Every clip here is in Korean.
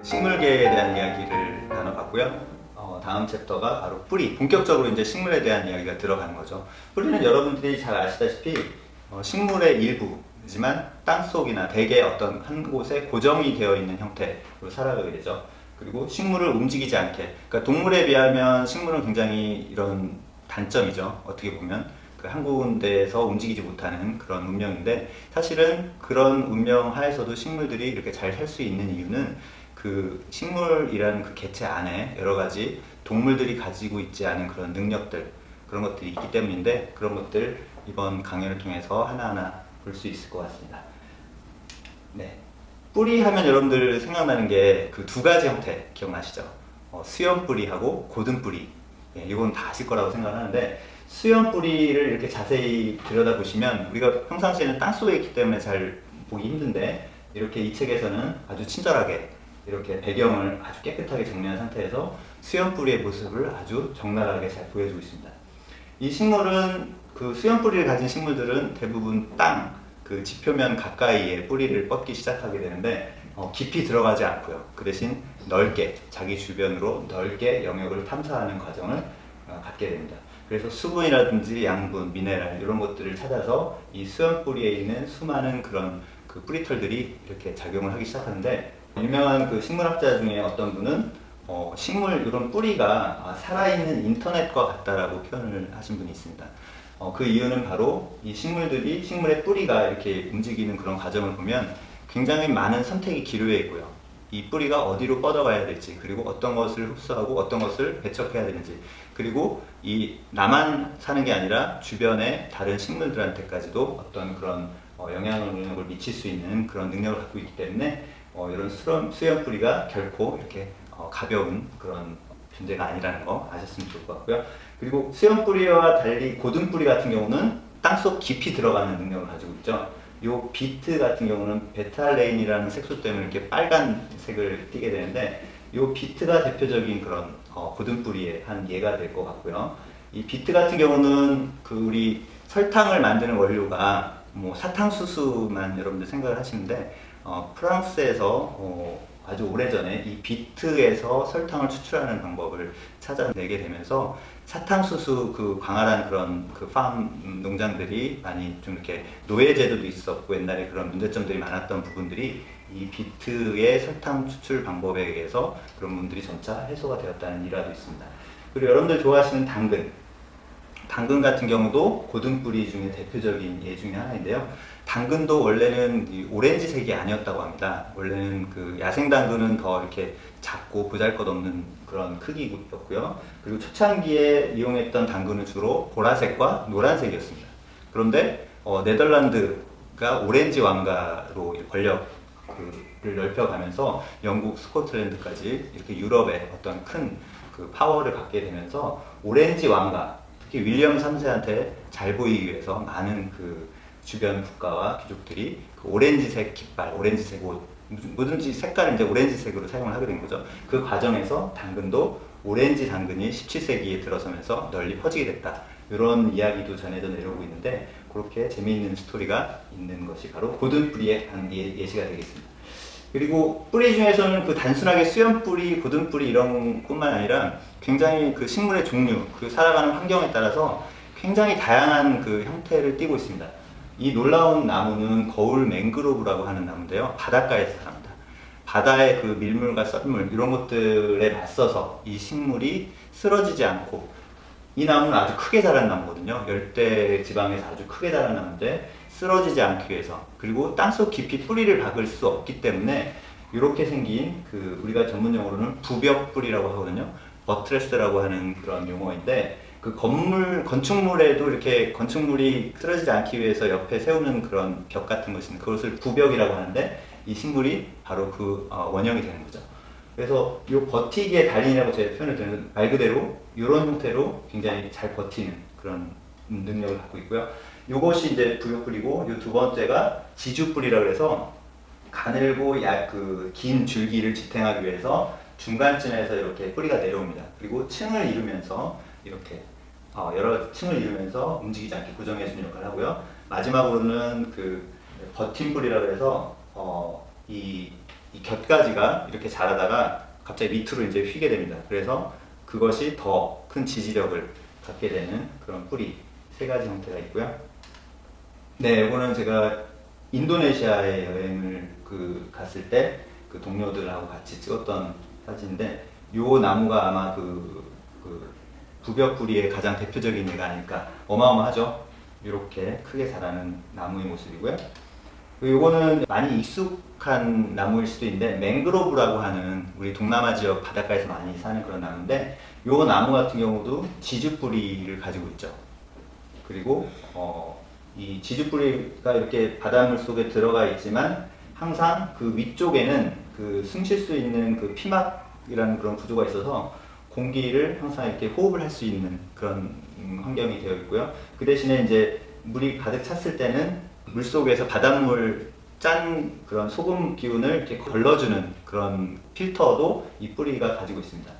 식물계에 대한 이야기를 나눠봤고요. 다음 챕터가 바로 뿌리, 본격적으로 이제 식물에 대한 이야기가 들어가는 거죠. 뿌리는 여러분들이 잘 아시다시피 식물의 일부지만 땅속이나 대개 어떤 한 곳에 고정이 되어 있는 형태로 살아가게 되죠. 그리고 식물을 움직이지 않게, 그러니까 동물에 비하면 식물은 굉장히 이런 단점이죠. 어떻게 보면 그 한 군데에서 움직이지 못하는 그런 운명인데, 사실은 그런 운명 하에서도 식물들이 이렇게 잘 살 수 있는 이유는 그 식물이라는 그 개체 안에 여러 가지 동물들이 가지고 있지 않은 그런 능력들, 그런 것들이 있기 때문인데, 그런 것들 이번 강연을 통해서 하나하나 볼 수 있을 것 같습니다. 네. 뿌리 하면 여러분들 생각나는 게 그 두 가지 형태 기억나시죠? 수염 뿌리하고 고든 뿌리. 예, 이건 다 아실 거라고 생각하는데, 수염 뿌리를 이렇게 자세히 들여다보시면 우리가 평상시에는 땅속에 있기 때문에 잘 보기 힘든데, 이렇게 이 책에서는 아주 친절하게 이렇게 배경을 아주 깨끗하게 정리한 상태에서 수염 뿌리의 모습을 아주 적나라하게 잘 보여주고 있습니다. 이 식물은, 그 수염 뿌리를 가진 식물들은 대부분 땅, 그 지표면 가까이에 뿌리를 뻗기 시작하게 되는데, 깊이 들어가지 않고요. 그 대신 넓게, 자기 주변으로 넓게 영역을 탐사하는 과정을 갖게 됩니다. 그래서 수분이라든지 양분, 미네랄 이런 것들을 찾아서 이 수염 뿌리에 있는 수많은 그런 그 뿌리털들이 이렇게 작용을 하기 시작하는데, 유명한 그 식물학자 중에 어떤 분은 식물 이런 뿌리가 살아있는 인터넷과 같다라고 표현을 하신 분이 있습니다. 그 이유는 바로 이 식물들이, 식물의 뿌리가 이렇게 움직이는 그런 과정을 보면 굉장히 많은 선택이 기록되어 있고요. 이 뿌리가 어디로 뻗어가야 될지, 그리고 어떤 것을 흡수하고 어떤 것을 배척해야 되는지, 그리고 이 나만 사는 게 아니라 주변의 다른 식물들한테까지도 어떤 그런 영향력을 미칠 수 있는 그런 능력을 갖고 있기 때문에 이런 수염 뿌리가 결코 이렇게 가벼운 그런 존재가 아니라는 거 아셨으면 좋을 것 같고요. 그리고 수염 뿌리와 달리 고든 뿌리 같은 경우는 땅속 깊이 들어가는 능력을 가지고 있죠. 요 비트 같은 경우는 베탈레인이라는 색소 때문에 이렇게 빨간색을 띠게 되는데, 요 비트가 대표적인 그런 고든 뿌리의 한 예가 될 것 같고요. 이 비트 같은 경우는 그 우리 설탕을 만드는 원료가 뭐 사탕수수만 여러분들 생각을 하시는데, 프랑스에서 아주 오래전에 이 비트에서 설탕을 추출하는 방법을 찾아내게 되면서 사탕수수 그 광활한 그런 그 농장들이 많이 좀 이렇게 노예제도도 있었고, 옛날에 그런 문제점들이 많았던 부분들이 이 비트의 설탕 추출 방법에 의해서 그런 문제들이 점차 해소가 되었다는 일화도 있습니다. 그리고 여러분들 좋아하시는 당근 같은 경우도 고든 뿌리 중에 대표적인 예 중에 하나인데요. 당근도 원래는 오렌지색이 아니었다고 합니다. 원래는 그 야생 당근은 더 이렇게 작고 보잘것없는 그런 크기였고요. 그리고 초창기에 이용했던 당근은 주로 보라색과 노란색이었습니다. 그런데 네덜란드가 오렌지 왕가로 권력을 넓혀가면서 영국, 스코틀랜드까지 이렇게 유럽의 어떤 큰 그 파워를 갖게 되면서 오렌지 왕가, 특히 윌리엄 3세한테 잘 보이기 위해서 많은 그 주변 국가와 귀족들이 그 오렌지색 깃발, 오렌지색 옷, 뭐든지 색깔을 이제 오렌지색으로 사용을 하게 된 거죠. 그 과정에서 당근도 오렌지 당근이 17세기에 들어서면서 널리 퍼지게 됐다. 이런 이야기도 전해져 내려오고 있는데, 그렇게 재미있는 스토리가 있는 것이 바로 고든 뿌리의 한 예시가 되겠습니다. 그리고 뿌리 중에서는 그 단순하게 수염 뿌리, 고든 뿌리 이런 뿐만 아니라 굉장히 그 식물의 종류, 그 살아가는 환경에 따라서 굉장히 다양한 그 형태를 띠고 있습니다. 이 놀라운 나무는 거울 맹그로브라고 하는 나무인데요. 바닷가에서 자랍니다. 바다의 그 밀물과 썰물 이런 것들에 맞서서 이 식물이 쓰러지지 않고, 이 나무는 아주 크게 자란 나무거든요. 열대 지방에서 아주 크게 자란 나무인데 쓰러지지 않기 위해서, 그리고 땅속 깊이 뿌리를 박을 수 없기 때문에 이렇게 생긴 그 우리가 전문 용어로는 부벽 뿌리라고 하거든요. 버트레스라고 하는 그런 용어인데, 그 건축물에도 이렇게 건축물이 쓰러지지 않기 위해서 옆에 세우는 그런 벽 같은 것인, 그것을 부벽이라고 하는데, 이 식물이 바로 그 원형이 되는 거죠. 그래서 이 버티기의 달인이라고 제가 표현을 드리는, 말 그대로 이런 형태로 굉장히 잘 버티는 그런 능력을 갖고 있고요. 이것이 이제 부역뿌리고, 이 두 번째가 지주뿌리라고 해서 가늘고 그 긴 줄기를 지탱하기 위해서 중간쯤에서 이렇게 뿌리가 내려옵니다. 그리고 층을 이루면서 이렇게 여러 층을 이루면서 움직이지 않게 고정해주는 역할을 하고요. 마지막으로는 그 버팀뿌리라고 해서 이 이 곁가지가 이렇게 자라다가 갑자기 밑으로 이제 휘게 됩니다. 그래서 그것이 더 큰 지지력을 갖게 되는 그런 뿌리 세 가지 형태가 있고요. 네, 이거는 제가 인도네시아에 여행을 갔을 때 그 동료들하고 같이 찍었던 사진인데, 요 나무가 아마 부벽뿌리의 가장 대표적인 예가 아닐까. 어마어마하죠? 이렇게 크게 자라는 나무의 모습이고요. 요거는 많이 익숙한 나무일 수도 있는데, 맹그로브라고 하는 우리 동남아 지역 바닷가에서 많이 사는 그런 나무인데, 요 나무 같은 경우도 지주뿌리를 가지고 있죠. 그리고 이 지주뿌리가 이렇게 바닷물 속에 들어가 있지만 항상 그 위쪽에는 숨 쉴 수 있는 그 피막이라는 그런 구조가 있어서 공기를 항상 이렇게 호흡을 할 수 있는 그런 환경이 되어 있고요. 그 대신에 이제 물이 가득 찼을 때는 물 속에서 바닷물 짠 그런 소금 기운을 이렇게 걸러주는 그런 필터도 이 뿌리가 가지고 있습니다.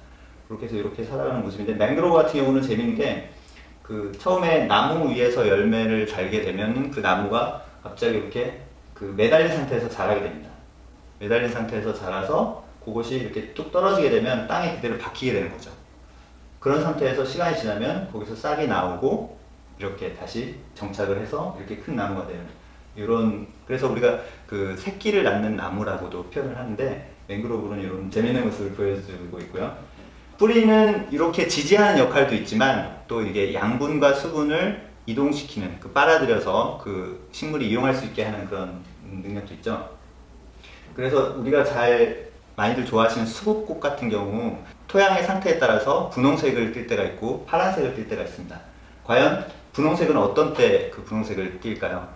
그렇게 해서 이렇게 살아가는 모습인데, 맹그로브 같은 경우는 재밌는 게 처음에 나무 위에서 열매를 달게 되면 그 나무가 갑자기 이렇게 매달린 상태에서 자라게 됩니다. 매달린 상태에서 자라서 그것이 이렇게 뚝 떨어지게 되면 땅에 그대로 박히게 되는 거죠. 그런 상태에서 시간이 지나면 거기서 싹이 나오고 이렇게 다시 정착을 해서 이렇게 큰 나무가 되는, 그래서 우리가 새끼를 낳는 나무라고도 표현을 하는데, 맹그로브는 이런 재미있는 모습을 보여주고 있고요. 뿌리는 이렇게 지지하는 역할도 있지만 또 이게 양분과 수분을 이동시키는, 빨아들여서 식물이 이용할 수 있게 하는 그런 능력도 있죠. 그래서 우리가 많이들 좋아하시는 수국꽃 같은 경우 토양의 상태에 따라서 분홍색을 띌 때가 있고 파란색을 띌 때가 있습니다. 과연 분홍색은 어떤 때 그 분홍색을 띌까요?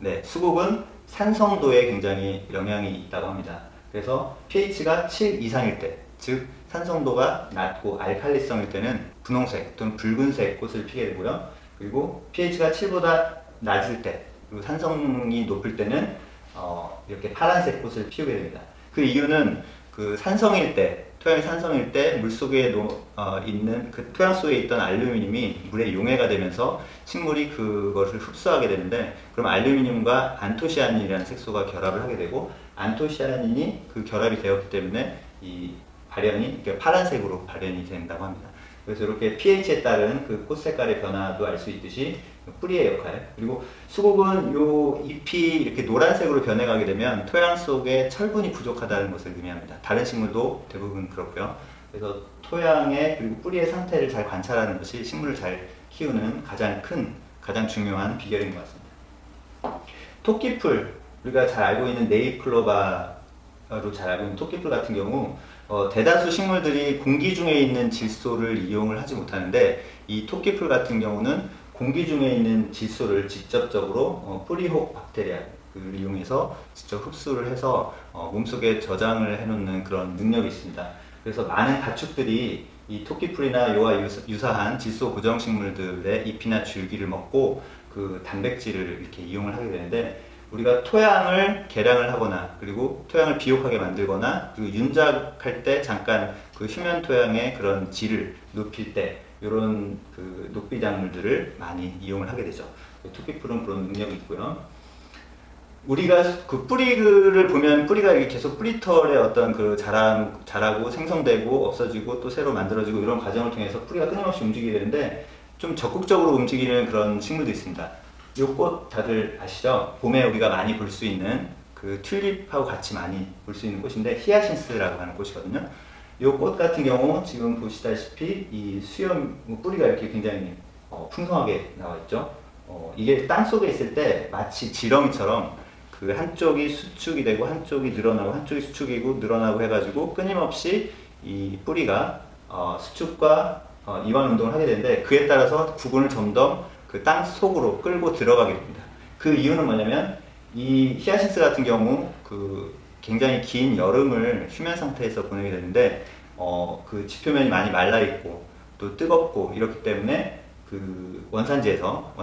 네, 수국은 산성도에 굉장히 영향이 있다고 합니다. 그래서 pH가 7 이상일 때, 즉 산성도가 낮고 알칼리성일 때는 분홍색 또는 붉은색 꽃을 피게 되고요. 그리고 pH가 7보다 낮을 때, 그리고 산성이 높을 때는 이렇게 파란색 꽃을 피우게 됩니다. 그 이유는 산성일 때, 토양이 산성일 때 물속에 있는 토양 속에 있던 알루미늄이 물에 용해가 되면서 식물이 그것을 흡수하게 되는데, 그럼 알루미늄과 안토시아닌이라는 색소가 결합을 하게 되고, 안토시아닌이 결합이 되었기 때문에 이 발현이 이렇게 파란색으로 발현이 된다고 합니다. 그래서 이렇게 pH에 따른 꽃 색깔의 변화도 알 수 있듯이 뿌리의 역할, 그리고 수국은 요 잎이 이렇게 노란색으로 변해가게 되면 토양 속에 철분이 부족하다는 것을 의미합니다. 다른 식물도 대부분 그렇고요. 그래서 토양의 그리고 뿌리의 상태를 잘 관찰하는 것이 식물을 잘 키우는 가장 중요한 비결인 것 같습니다. 토끼풀, 우리가 잘 알고 있는 네잎클로바로 잘 알고 있는 토끼풀 같은 경우 대다수 식물들이 공기 중에 있는 질소를 이용을 하지 못하는데, 이 토끼풀 같은 경우는 공기 중에 있는 질소를 직접적으로 뿌리혹 박테리아를 이용해서 직접 흡수를 해서 몸속에 저장을 해놓는 그런 능력이 있습니다. 그래서 많은 가축들이 이 토끼풀이나 이와 유사한 질소 고정 식물들의 잎이나 줄기를 먹고 단백질을 이렇게 이용을 하게 되는데, 우리가 토양을 개량을 하거나 그리고 토양을 비옥하게 만들거나 그리고 윤작할 때 잠깐 휴면 토양의 그런 질을 높일 때 이런 녹비 작물들을 많이 이용을 하게 되죠. 토끼풀은 그런 능력이 있고요. 우리가 뿌리를 보면 뿌리가 이렇게 계속 뿌리털의 어떤 자라고 생성되고 없어지고 또 새로 만들어지고 이런 과정을 통해서 뿌리가 끊임없이 움직이게 되는데, 좀 적극적으로 움직이는 그런 식물도 있습니다. 이 꽃 다들 아시죠? 봄에 우리가 많이 볼 수 있는 튤립하고 같이 많이 볼 수 있는 꽃인데, 히아신스라고 하는 꽃이거든요. 이 꽃 같은 경우 지금 보시다시피 이 뿌리가 이렇게 굉장히 풍성하게 나와 있죠. 이게 땅 속에 있을 때 마치 지렁이처럼 한쪽이 수축이 되고 한쪽이 늘어나고 한쪽이 수축이고 늘어나고 해가지고 끊임없이 이 뿌리가 수축과 이완 운동을 하게 되는데, 그에 따라서 구근을 점점 땅 속으로 끌고 들어가게 됩니다. 그 이유는 뭐냐면, 이 히아신스 같은 경우 굉장히 긴 여름을 휴면 상태에서 보내게 되는데, 지표면이 많이 말라 있고 또 뜨겁고 이렇기 때문에 원산지에서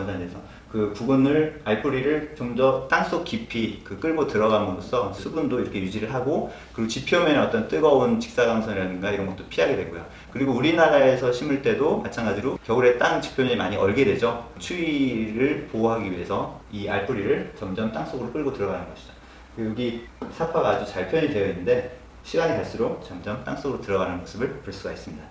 부근을 알뿌리를 좀 더 땅속 깊이 끌고 들어감으로써 수분도 이렇게 유지를 하고, 그리고 지표면의 어떤 뜨거운 직사광선이라든가 이런 것도 피하게 되고요. 그리고 우리나라에서 심을 때도 마찬가지로 겨울에 땅 지표면이 많이 얼게 되죠. 추위를 보호하기 위해서 이 알뿌리를 점점 땅속으로 끌고 들어가는 것이죠. 여기 사파가 아주 잘 표현이 되어 있는데 시간이 갈수록 점점 땅속으로 들어가는 모습을 볼 수가 있습니다.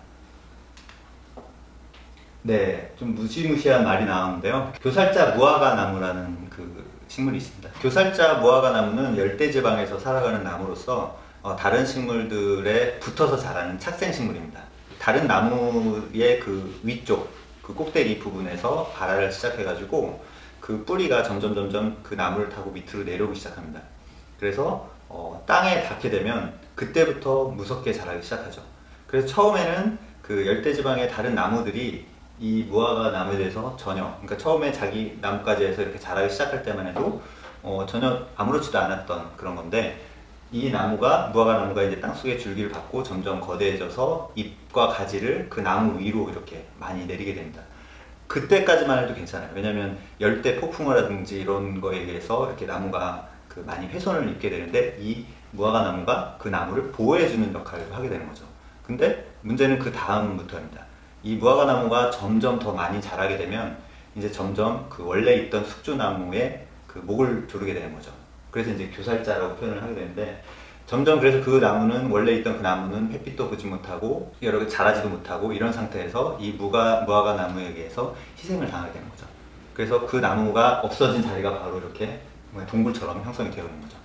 네, 좀 무시무시한 말이 나오는데요. 교살자 무화과 나무라는 그 식물이 있습니다. 교살자 무화과 나무는 열대지방에서 살아가는 나무로서 다른 식물들에 붙어서 자라는 착생 식물입니다. 다른 나무의 그 위쪽, 그 꼭대기 부분에서 발화를 시작해가지고 그 뿌리가 점점 그 나무를 타고 밑으로 내려오기 시작합니다. 그래서 땅에 닿게 되면 그때부터 무섭게 자라기 시작하죠. 그래서 처음에는 그 열대지방의 다른 나무들이 이 무화과 나무에 대해서 전혀, 그러니까 처음에 자기 나뭇가지에서 이렇게 자라기 시작할 때만 해도 전혀 아무렇지도 않았던 그런 건데, 이 나무가, 무화과 나무가 이제 땅속에 줄기를 받고 점점 거대해져서 잎과 가지를 그 나무 위로 이렇게 많이 내리게 됩니다. 그때까지만 해도 괜찮아요. 왜냐면 열대 폭풍우라든지 이런 거에 의해서 이렇게 나무가 그 많이 훼손을 입게 되는데, 이 무화과 나무가 그 나무를 보호해주는 역할을 하게 되는 거죠. 근데 문제는 그 다음부터입니다. 이 무화과 나무가 점점 더 많이 자라게 되면 이제 점점 그 원래 있던 숙주나무의 그 목을 조르게 되는 거죠. 그래서 이제 교살자라고 표현을 하게 되는데, 점점 그래서 그 나무는, 원래 있던 그 나무는 햇빛도 보지 못하고 여러 개 자라지도 못하고 이런 상태에서 이 무화과 나무에 의해서 희생을 당하게 되는 거죠. 그래서 그 나무가 없어진 자리가 바로 이렇게 동굴처럼 형성이 되어 있는 거죠.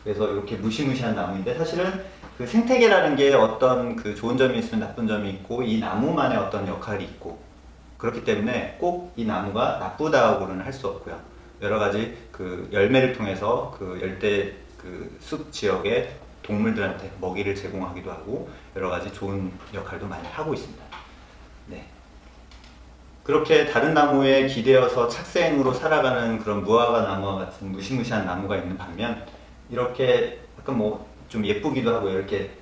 그래서 이렇게 무시무시한 나무인데, 사실은 그 생태계라는 게 어떤 그 좋은 점이 있으면 나쁜 점이 있고, 이 나무만의 어떤 역할이 있고, 그렇기 때문에 꼭 이 나무가 나쁘다고는 할 수 없고요. 여러 가지 그 열매를 통해서 그 열대 그 숲 지역의 동물들한테 먹이를 제공하기도 하고 여러 가지 좋은 역할도 많이 하고 있습니다. 네. 그렇게 다른 나무에 기대어서 착생으로 살아가는 그런 무화과 나무와 같은 무시무시한 나무가 있는 반면, 이렇게 약간 뭐 좀 예쁘기도 하고 이렇게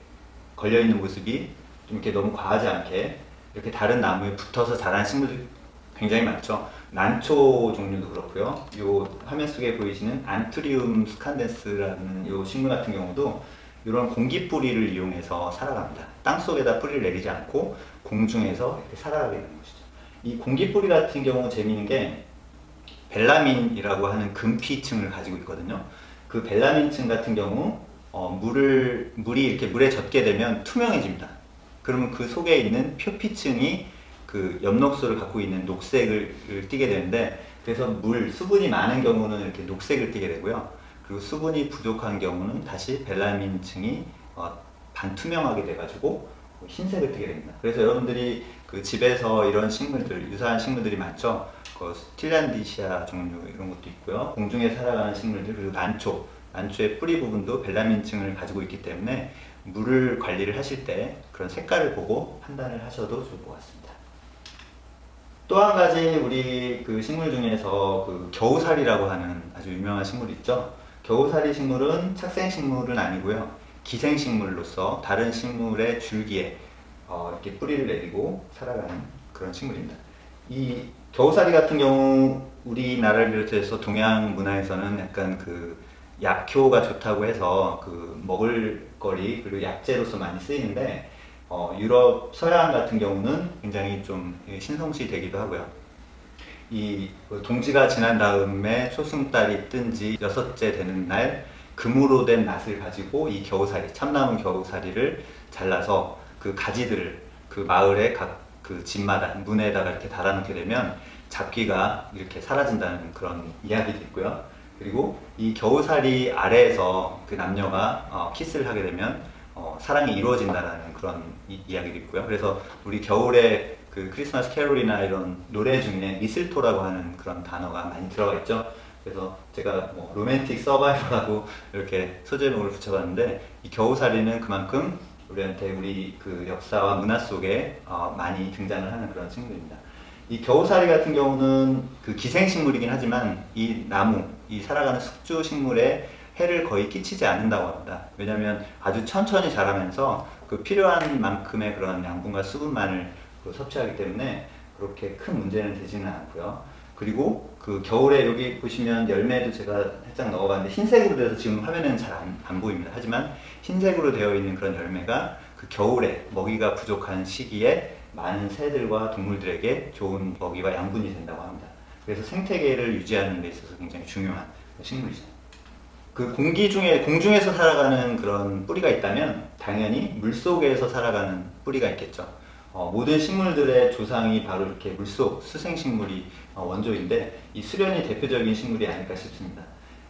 걸려있는 모습이 좀 이렇게 너무 과하지 않게 이렇게 다른 나무에 붙어서 자라는 식물들이 굉장히 많죠. 난초 종류도 그렇고요. 이 화면 속에 보이시는 안투리움 스칸덴스라는 이 식물 같은 경우도 이런 공기 뿌리를 이용해서 살아갑니다. 땅 속에다 뿌리를 내리지 않고 공중에서 이렇게 살아가게 되는 것이죠. 이 공기 뿌리 같은 경우 재미있는 게 벨라민이라고 하는 금피층을 가지고 있거든요. 그 벨라민층 같은 경우 물이 이렇게 물에 젖게 되면 투명해집니다. 그러면 그 속에 있는 표피층이 그 엽록소를 갖고 있는 녹색을 띠게 되는데, 그래서 수분이 많은 경우는 이렇게 녹색을 띠게 되고요. 그리고 수분이 부족한 경우는 다시 벨라민층이 반투명하게 돼가지고 흰색을 띠게 됩니다. 그래서 여러분들이 그 집에서 이런 식물들, 유사한 식물들이 많죠. 그 스틸란디시아 종류 이런 것도 있고요. 공중에 살아가는 식물들, 그리고 난초의 뿌리 부분도 벨라민층을 가지고 있기 때문에 물을 관리를 하실 때 그런 색깔을 보고 판단을 하셔도 좋을 것 같습니다. 또 한 가지 우리 그 식물 중에서 그 겨우살이라고 하는 아주 유명한 식물이 있죠. 겨우살이 식물은 착생 식물은 아니고요. 기생 식물로서 다른 식물의 줄기에 이렇게 뿌리를 내리고 살아가는 그런 식물입니다. 이 겨우살이 같은 경우 우리나라를 비롯해서 동양 문화에서는 약간 그 약효가 좋다고 해서 그 먹을거리 그리고 약재로서 많이 쓰이는데, 유럽 서양 같은 경우는 굉장히 좀 신성시 되기도 하고요. 이 동지가 지난 다음에 초승달이 뜬 지 6째 되는 날 금으로 된 낫을 가지고 이 겨우살이, 참나무 겨우살이를 잘라서 그 가지들을 그 마을의 각 그 집마다 문에다가 이렇게 달아놓게 되면 잡귀가 이렇게 사라진다는 그런 이야기도 있고요. 그리고 이 겨우살이 아래에서 그 남녀가 키스를 하게 되면 사랑이 이루어진다는 그런 이야기도 있고요. 그래서 우리 겨울에 그 크리스마스 캐롤이나 이런 노래 중에 미슬토라고 하는 그런 단어가 많이 들어가 있죠. 그래서 제가 뭐 로맨틱 서바이벌하고 이렇게 소제목을 붙여봤는데, 이 겨우살이는 그만큼 우리한테 우리 그 역사와 문화 속에 많이 등장을 하는 그런 식물입니다. 이 겨우살이 같은 경우는 그 기생식물이긴 하지만 이 나무, 이 살아가는 숙주식물에 해를 거의 끼치지 않는다고 합니다. 왜냐하면 아주 천천히 자라면서 그 필요한 만큼의 그런 양분과 수분만을 섭취하기 때문에 그렇게 큰 문제는 되지는 않고요. 그리고 그 겨울에 여기 보시면 열매도 제가 살짝 넣어봤는데 흰색으로 돼서 지금 화면에는 잘 안 보입니다. 하지만 흰색으로 되어 있는 그런 열매가 그 겨울에 먹이가 부족한 시기에 많은 새들과 동물들에게 좋은 먹이와 양분이 된다고 합니다. 그래서 생태계를 유지하는 데 있어서 굉장히 중요한 식물이죠. 그 공중에서 살아가는 그런 뿌리가 있다면 당연히 물속에서 살아가는 뿌리가 있겠죠. 모든 식물들의 조상이 바로 이렇게 물속 수생식물이 원조인데 이 수련이 대표적인 식물이 아닐까 싶습니다.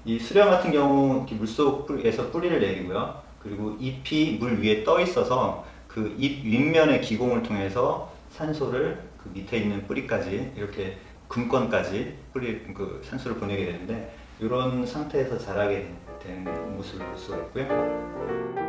이 수련 같은 경우 이렇게 물속에서 뿌리를 내리고요. 그리고 잎이 물 위에 떠 있어서 그 잎 윗면의 기공을 통해서 산소를 그 밑에 있는 뿌리까지 이렇게 금권까지 그 산소를 보내게 되는데 이런 상태에서 자라게 된 모습을 볼 수가 있고요.